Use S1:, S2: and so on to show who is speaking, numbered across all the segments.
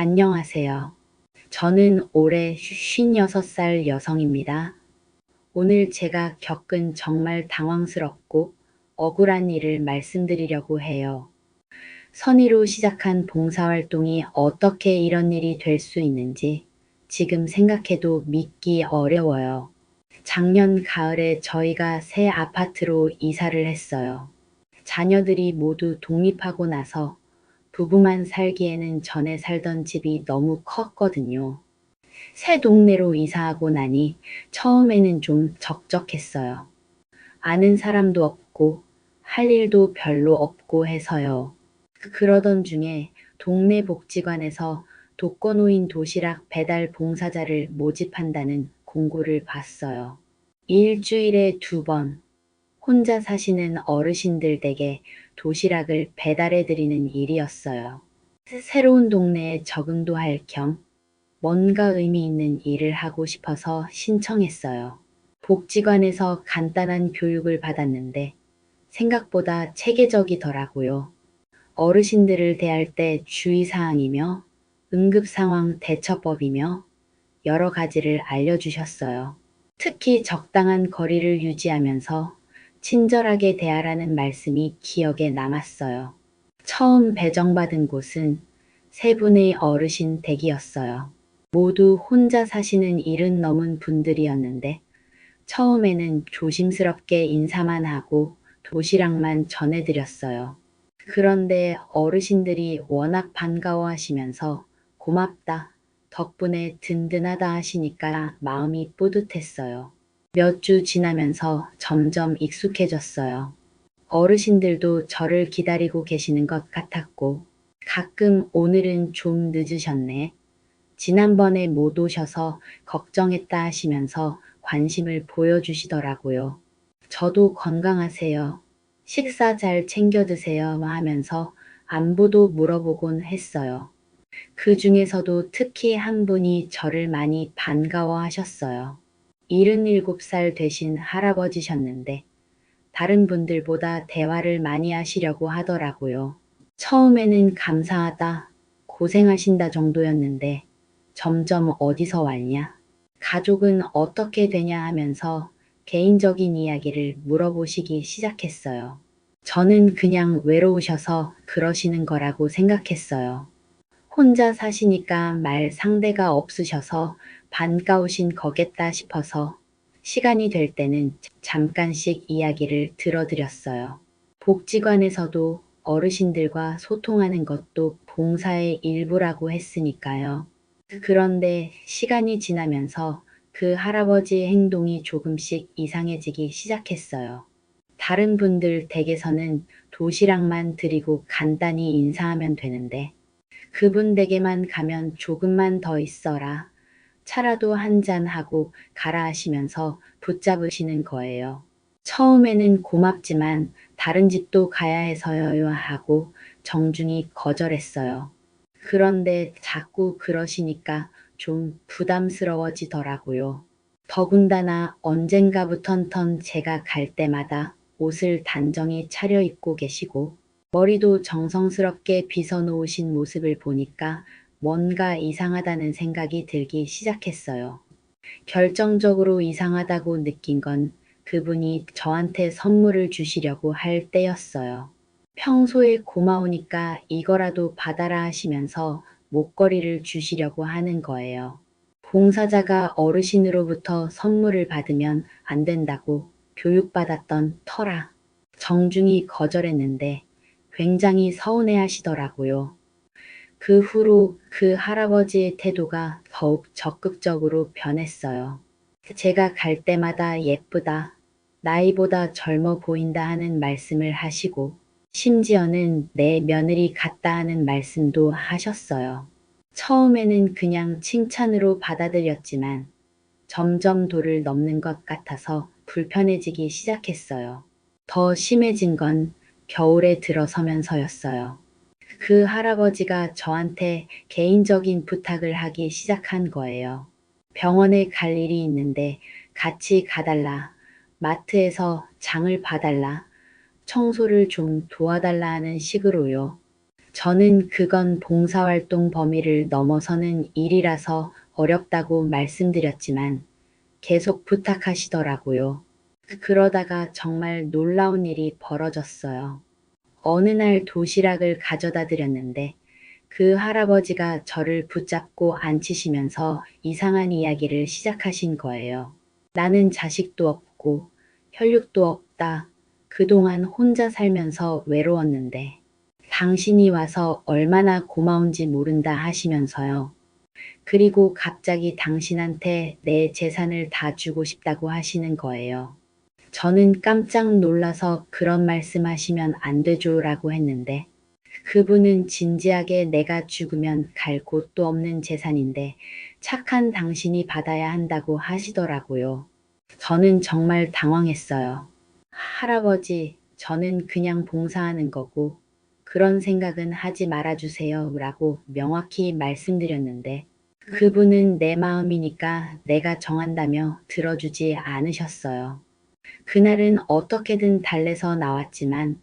S1: 안녕하세요. 저는 올해 56살 여성입니다. 오늘 제가 겪은 정말 당황스럽고 억울한 일을 말씀드리려고 해요. 선의로 시작한 봉사활동이 어떻게 이런 일이 될 수 있는지 지금 생각해도 믿기 어려워요. 작년 가을에 저희가 새 아파트로 이사를 했어요. 자녀들이 모두 독립하고 나서 부부만 살기에는 전에 살던 집이 너무 컸거든요. 새 동네로 이사하고 나니 처음에는 좀 적적했어요. 아는 사람도 없고 할 일도 별로 없고 해서요. 그러던 중에 동네 복지관에서 독거노인 도시락 배달 봉사자를 모집한다는 공고를 봤어요. 일주일에 2번 혼자 사시는 어르신들 댁에 도시락을 배달해 드리는 일이었어요. 새로운 동네에 적응도 할 겸 뭔가 의미 있는 일을 하고 싶어서 신청했어요. 복지관에서 간단한 교육을 받았는데 생각보다 체계적이더라고요. 어르신들을 대할 때 주의사항이며 응급상황 대처법이며 여러 가지를 알려주셨어요. 특히 적당한 거리를 유지하면서 친절하게 대하라는 말씀이 기억에 남았어요. 처음 배정받은 곳은 세 분의 어르신 댁이었어요. 모두 혼자 사시는 70 넘은 분들이었는데 처음에는 조심스럽게 인사만 하고 도시락만 전해드렸어요. 그런데 어르신들이 워낙 반가워하시면서 고맙다, 덕분에 든든하다 하시니까 마음이 뿌듯했어요. 몇 주 지나면서 점점 익숙해졌어요. 어르신들도 저를 기다리고 계시는 것 같았고 가끔 오늘은 좀 늦으셨네. 지난번에 못 오셔서 걱정했다 하시면서 관심을 보여주시더라고요. 저도 건강하세요. 식사 잘 챙겨 드세요 하면서 안부도 물어보곤 했어요. 그 중에서도 특히 한 분이 저를 많이 반가워하셨어요. 77살 되신 할아버지셨는데 다른 분들보다 대화를 많이 하시려고 하더라고요. 처음에는 감사하다, 고생하신다 정도였는데 점점 어디서 왔냐, 가족은 어떻게 되냐 하면서 개인적인 이야기를 물어보시기 시작했어요. 저는 그냥 외로우셔서 그러시는 거라고 생각했어요. 혼자 사시니까 말 상대가 없으셔서 반가우신 거겠다 싶어서 시간이 될 때는 잠깐씩 이야기를 들어드렸어요. 복지관에서도 어르신들과 소통하는 것도 봉사의 일부라고 했으니까요. 그런데 시간이 지나면서 그 할아버지의 행동이 조금씩 이상해지기 시작했어요. 다른 분들 댁에서는 도시락만 드리고 간단히 인사하면 되는데 그분 댁에만 가면 조금만 더 있어라. 차라도 한 잔 하고 가라 하시면서 붙잡으시는 거예요. 처음에는 고맙지만 다른 집도 가야 해서요 하고 정중히 거절했어요. 그런데 자꾸 그러시니까 좀 부담스러워지더라고요. 더군다나 언젠가부턴 제가 갈 때마다 옷을 단정히 차려입고 계시고 머리도 정성스럽게 빗어놓으신 모습을 보니까 뭔가 이상하다는 생각이 들기 시작했어요. 결정적으로 이상하다고 느낀 건 그분이 저한테 선물을 주시려고 할 때였어요. 평소에 고마우니까 이거라도 받아라 하시면서 목걸이를 주시려고 하는 거예요. 봉사자가 어르신으로부터 선물을 받으면 안 된다고 교육받았던 터라 정중히 거절했는데 굉장히 서운해 하시더라고요. 그 후로 그 할아버지의 태도가 더욱 적극적으로 변했어요. 제가 갈 때마다 예쁘다, 나이보다 젊어 보인다 하는 말씀을 하시고 심지어는 내 며느리 같다 하는 말씀도 하셨어요. 처음에는 그냥 칭찬으로 받아들였지만 점점 도를 넘는 것 같아서 불편해지기 시작했어요. 더 심해진 건 겨울에 들어서면서였어요. 그 할아버지가 저한테 개인적인 부탁을 하기 시작한 거예요. 병원에 갈 일이 있는데 같이 가달라, 마트에서 장을 봐달라, 청소를 좀 도와달라 하는 식으로요. 저는 그건 봉사활동 범위를 넘어서는 일이라서 어렵다고 말씀드렸지만 계속 부탁하시더라고요. 그러다가 정말 놀라운 일이 벌어졌어요. 어느 날 도시락을 가져다 드렸는데 그 할아버지가 저를 붙잡고 앉히시면서 이상한 이야기를 시작하신 거예요. 나는 자식도 없고 혈육도 없다. 그동안 혼자 살면서 외로웠는데 당신이 와서 얼마나 고마운지 모른다 하시면서요. 그리고 갑자기 당신한테 내 재산을 다 주고 싶다고 하시는 거예요. 저는 깜짝 놀라서 그런 말씀하시면 안 되죠 라고 했는데 그분은 진지하게 내가 죽으면 갈 곳도 없는 재산인데 착한 당신이 받아야 한다고 하시더라고요. 저는 정말 당황했어요. 할아버지, 저는 그냥 봉사하는 거고 그런 생각은 하지 말아주세요 라고 명확히 말씀드렸는데 그분은 내 마음이니까 내가 정한다며 들어주지 않으셨어요. 그날은 어떻게든 달래서 나왔지만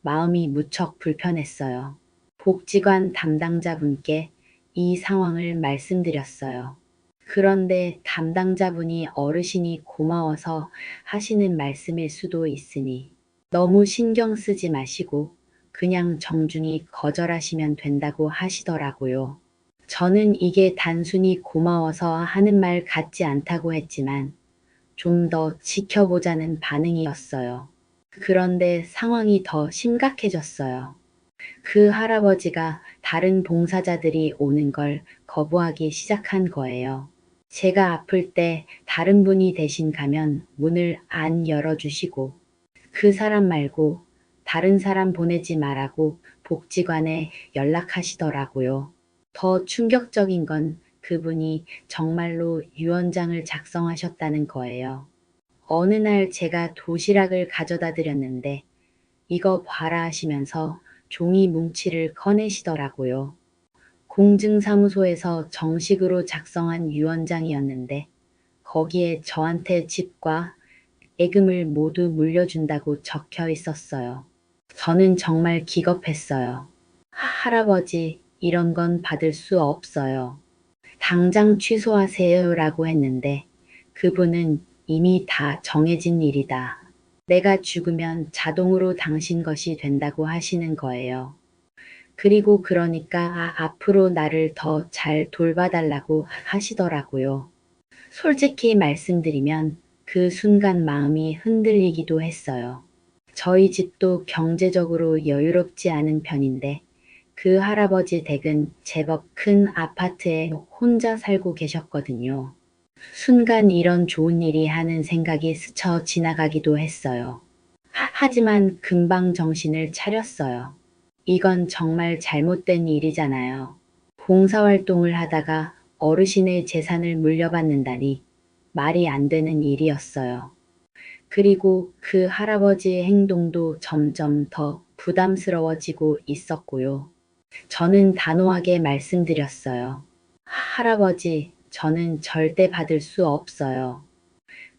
S1: 마음이 무척 불편했어요. 복지관 담당자분께 이 상황을 말씀드렸어요. 그런데 담당자분이 어르신이 고마워서 하시는 말씀일 수도 있으니 너무 신경 쓰지 마시고 그냥 정중히 거절하시면 된다고 하시더라고요. 저는 이게 단순히 고마워서 하는 말 같지 않다고 했지만 좀 더 지켜보자는 반응이었어요. 그런데 상황이 더 심각해졌어요. 그 할아버지가 다른 봉사자들이 오는 걸 거부하기 시작한 거예요. 제가 아플 때 다른 분이 대신 가면 문을 안 열어주시고 그 사람 말고 다른 사람 보내지 말라고 복지관에 연락하시더라고요. 더 충격적인 건 그분이 정말로 유언장을 작성하셨다는 거예요. 어느 날 제가 도시락을 가져다 드렸는데 이거 봐라 하시면서 종이 뭉치를 꺼내시더라고요. 공증사무소에서 정식으로 작성한 유언장이었는데 거기에 저한테 집과 예금을 모두 물려준다고 적혀 있었어요. 저는 정말 기겁했어요. 할아버지, 이런 건 받을 수 없어요. 당장 취소하세요 라고 했는데 그분은 이미 다 정해진 일이다. 내가 죽으면 자동으로 당신 것이 된다고 하시는 거예요. 그리고 그러니까 앞으로 나를 더 잘 돌봐달라고 하시더라고요. 솔직히 말씀드리면 그 순간 마음이 흔들리기도 했어요. 저희 집도 경제적으로 여유롭지 않은 편인데 그 할아버지 댁은 제법 큰 아파트에 혼자 살고 계셨거든요. 순간 이런 좋은 일이 하는 생각이 스쳐 지나가기도 했어요. 하지만 금방 정신을 차렸어요. 이건 정말 잘못된 일이잖아요. 봉사활동을 하다가 어르신의 재산을 물려받는다니 말이 안 되는 일이었어요. 그리고 그 할아버지의 행동도 점점 더 부담스러워지고 있었고요. 저는 단호하게 말씀드렸어요. 할아버지, 저는 절대 받을 수 없어요.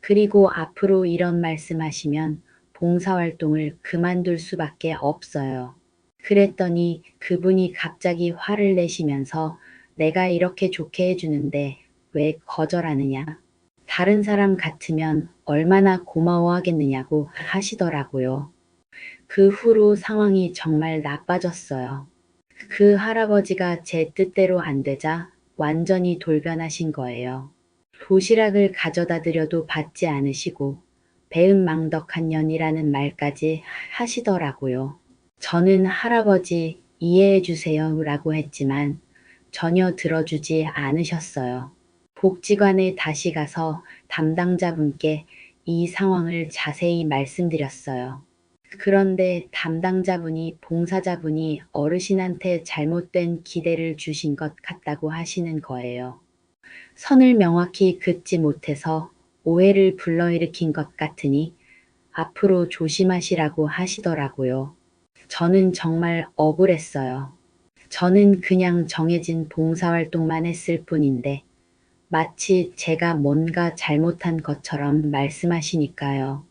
S1: 그리고 앞으로 이런 말씀하시면 봉사활동을 그만둘 수밖에 없어요. 그랬더니 그분이 갑자기 화를 내시면서 내가 이렇게 좋게 해주는데 왜 거절하느냐? 다른 사람 같으면 얼마나 고마워하겠느냐고 하시더라고요. 그 후로 상황이 정말 나빠졌어요. 그 할아버지가 제 뜻대로 안 되자 완전히 돌변하신 거예요. 도시락을 가져다 드려도 받지 않으시고 배은망덕한 년이라는 말까지 하시더라고요. 저는 할아버지 이해해 주세요 라고 했지만 전혀 들어주지 않으셨어요. 복지관에 다시 가서 담당자분께 이 상황을 자세히 말씀드렸어요. 그런데 담당자분이 봉사자분이 어르신한테 잘못된 기대를 주신 것 같다고 하시는 거예요. 선을 명확히 긋지 못해서 오해를 불러일으킨 것 같으니 앞으로 조심하시라고 하시더라고요. 저는 정말 억울했어요. 저는 그냥 정해진 봉사활동만 했을 뿐인데 마치 제가 뭔가 잘못한 것처럼 말씀하시니까요.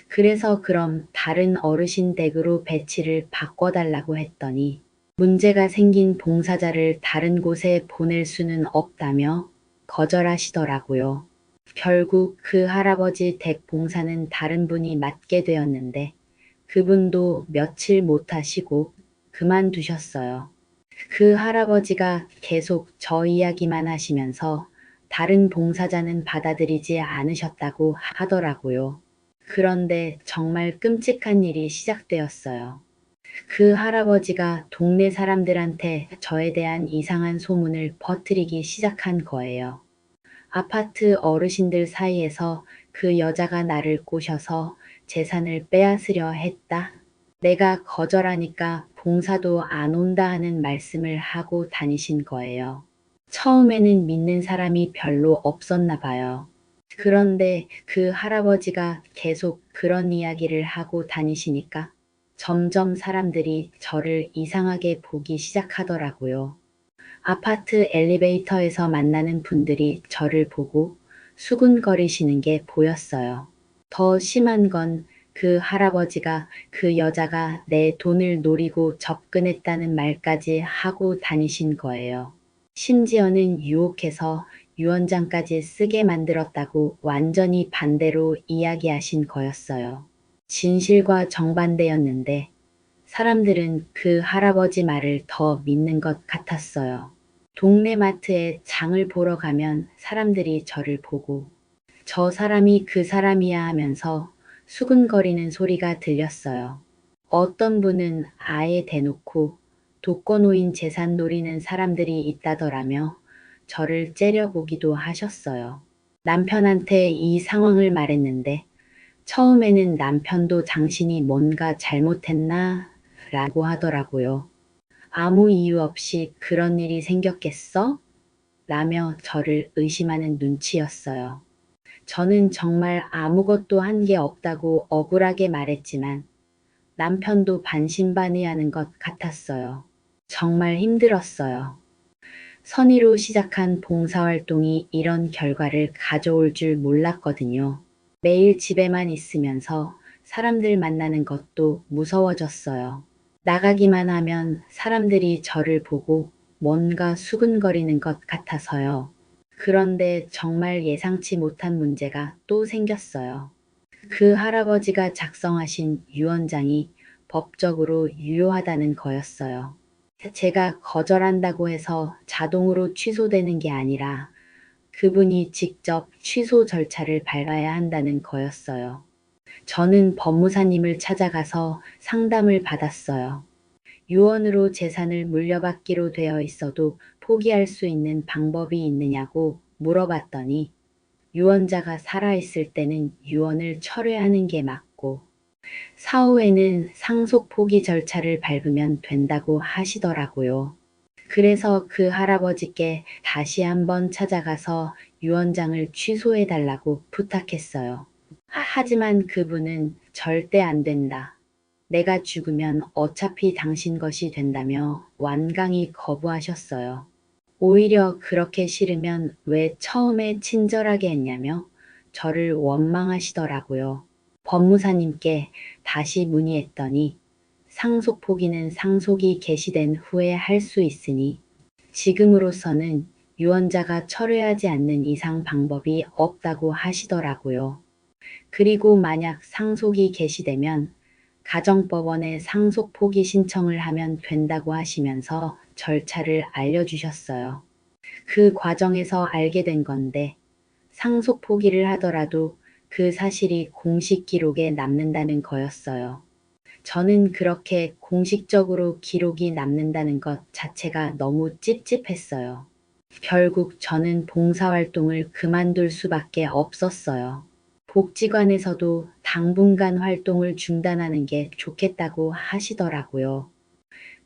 S1: 그래서 그럼 다른 어르신 댁으로 배치를 바꿔달라고 했더니 문제가 생긴 봉사자를 다른 곳에 보낼 수는 없다며 거절하시더라고요. 결국 그 할아버지 댁 봉사는 다른 분이 맡게 되었는데 그분도 며칠 못 하시고 그만두셨어요. 그 할아버지가 계속 저 이야기만 하시면서 다른 봉사자는 받아들이지 않으셨다고 하더라고요. 그런데 정말 끔찍한 일이 시작되었어요. 그 할아버지가 동네 사람들한테 저에 대한 이상한 소문을 퍼뜨리기 시작한 거예요. 아파트 어르신들 사이에서 그 여자가 나를 꼬셔서 재산을 빼앗으려 했다. 내가 거절하니까 봉사도 안 온다 하는 말씀을 하고 다니신 거예요. 처음에는 믿는 사람이 별로 없었나 봐요. 그런데 그 할아버지가 계속 그런 이야기를 하고 다니시니까 점점 사람들이 저를 이상하게 보기 시작하더라고요. 아파트 엘리베이터에서 만나는 분들이 저를 보고 수군거리시는 게 보였어요. 더 심한 건 그 할아버지가 그 여자가 내 돈을 노리고 접근했다는 말까지 하고 다니신 거예요. 심지어는 유혹해서 유언장까지 쓰게 만들었다고 완전히 반대로 이야기하신 거였어요. 진실과 정반대였는데 사람들은 그 할아버지 말을 더 믿는 것 같았어요. 동네 마트에 장을 보러 가면 사람들이 저를 보고 저 사람이 그 사람이야 하면서 수근거리는 소리가 들렸어요. 어떤 분은 아예 대놓고 독거노인 재산 노리는 사람들이 있다더라며 저를 째려보기도 하셨어요. 남편한테 이 상황을 말했는데 처음에는 남편도 당신이 뭔가 잘못했나? 라고 하더라고요. 아무 이유 없이 그런 일이 생겼겠어? 라며 저를 의심하는 눈치였어요. 저는 정말 아무것도 한 게 없다고 억울하게 말했지만 남편도 반신반의하는 것 같았어요. 정말 힘들었어요. 선의로 시작한 봉사활동이 이런 결과를 가져올 줄 몰랐거든요. 매일 집에만 있으면서 사람들 만나는 것도 무서워졌어요. 나가기만 하면 사람들이 저를 보고 뭔가 수근거리는 것 같아서요. 그런데 정말 예상치 못한 문제가 또 생겼어요. 그 할아버지가 작성하신 유언장이 법적으로 유효하다는 거였어요. 제가 거절한다고 해서 자동으로 취소되는 게 아니라 그분이 직접 취소 절차를 밟아야 한다는 거였어요. 저는 법무사님을 찾아가서 상담을 받았어요. 유언으로 재산을 물려받기로 되어 있어도 포기할 수 있는 방법이 있느냐고 물어봤더니 유언자가 살아있을 때는 유언을 철회하는 게 맞고 사후에는 상속 포기 절차를 밟으면 된다고 하시더라고요. 그래서 그 할아버지께 다시 한번 찾아가서 유언장을 취소해 달라고 부탁했어요. 하지만 그분은 절대 안 된다. 내가 죽으면 어차피 당신 것이 된다며 완강히 거부하셨어요. 오히려 그렇게 싫으면 왜 처음에 친절하게 했냐며 저를 원망하시더라고요. 법무사님께 다시 문의했더니 상속 포기는 상속이 개시된 후에 할 수 있으니 지금으로서는 유언자가 철회하지 않는 이상 방법이 없다고 하시더라고요. 그리고 만약 상속이 개시되면 가정법원에 상속 포기 신청을 하면 된다고 하시면서 절차를 알려주셨어요. 그 과정에서 알게 된 건데 상속 포기를 하더라도 그 사실이 공식 기록에 남는다는 거였어요. 저는 그렇게 공식적으로 기록이 남는다는 것 자체가 너무 찝찝했어요. 결국 저는 봉사활동을 그만둘 수밖에 없었어요. 복지관에서도 당분간 활동을 중단하는 게 좋겠다고 하시더라고요.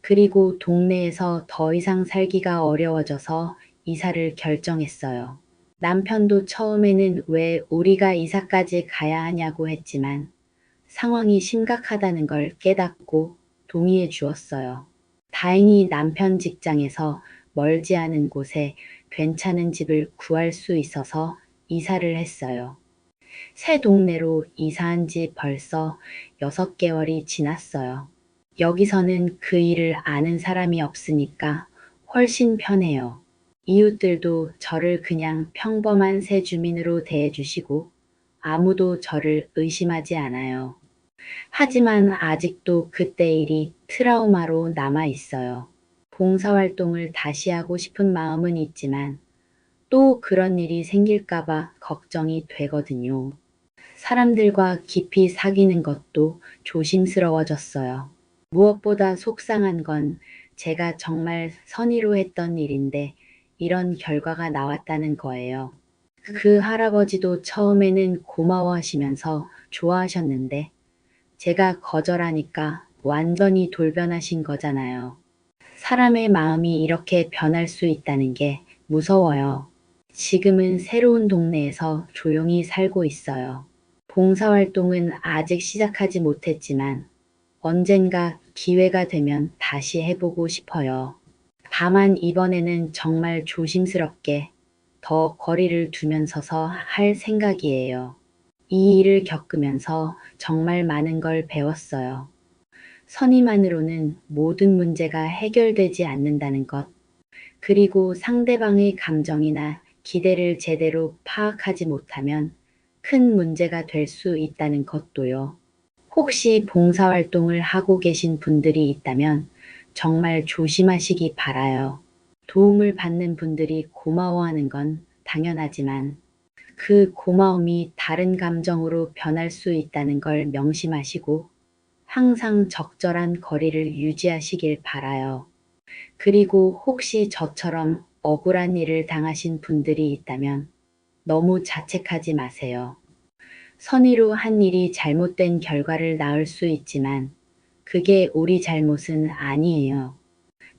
S1: 그리고 동네에서 더 이상 살기가 어려워져서 이사를 결정했어요. 남편도 처음에는 왜 우리가 이사까지 가야 하냐고 했지만 상황이 심각하다는 걸 깨닫고 동의해 주었어요. 다행히 남편 직장에서 멀지 않은 곳에 괜찮은 집을 구할 수 있어서 이사를 했어요. 새 동네로 이사한 지 벌써 6개월이 지났어요. 여기서는 그 일을 아는 사람이 없으니까 훨씬 편해요. 이웃들도 저를 그냥 평범한 새 주민으로 대해주시고 아무도 저를 의심하지 않아요. 하지만 아직도 그때 일이 트라우마로 남아 있어요. 봉사활동을 다시 하고 싶은 마음은 있지만 또 그런 일이 생길까봐 걱정이 되거든요. 사람들과 깊이 사귀는 것도 조심스러워졌어요. 무엇보다 속상한 건 제가 정말 선의로 했던 일인데 이런 결과가 나왔다는 거예요. 그 할아버지도 처음에는 고마워하시면서 좋아하셨는데 제가 거절하니까 완전히 돌변하신 거잖아요. 사람의 마음이 이렇게 변할 수 있다는 게 무서워요. 지금은 새로운 동네에서 조용히 살고 있어요. 봉사활동은 아직 시작하지 못했지만 언젠가 기회가 되면 다시 해보고 싶어요. 다만 이번에는 정말 조심스럽게 더 거리를 두면서서 할 생각이에요. 이 일을 겪으면서 정말 많은 걸 배웠어요. 선의만으로는 모든 문제가 해결되지 않는다는 것, 그리고 상대방의 감정이나 기대를 제대로 파악하지 못하면 큰 문제가 될 수 있다는 것도요. 혹시 봉사활동을 하고 계신 분들이 있다면 정말 조심하시기 바라요. 도움을 받는 분들이 고마워하는 건 당연하지만 그 고마움이 다른 감정으로 변할 수 있다는 걸 명심하시고 항상 적절한 거리를 유지하시길 바라요. 그리고 혹시 저처럼 억울한 일을 당하신 분들이 있다면 너무 자책하지 마세요. 선의로 한 일이 잘못된 결과를 낳을 수 있지만 그게 우리 잘못은 아니에요.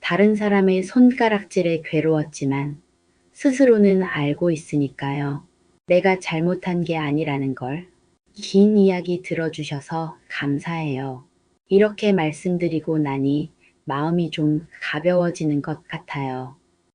S1: 다른 사람의 손가락질에 괴로웠지만 스스로는 알고 있으니까요. 내가 잘못한 게 아니라는 걸. 긴 이야기 들어주셔서 감사해요. 이렇게 말씀드리고 나니 마음이 좀 가벼워지는 것 같아요.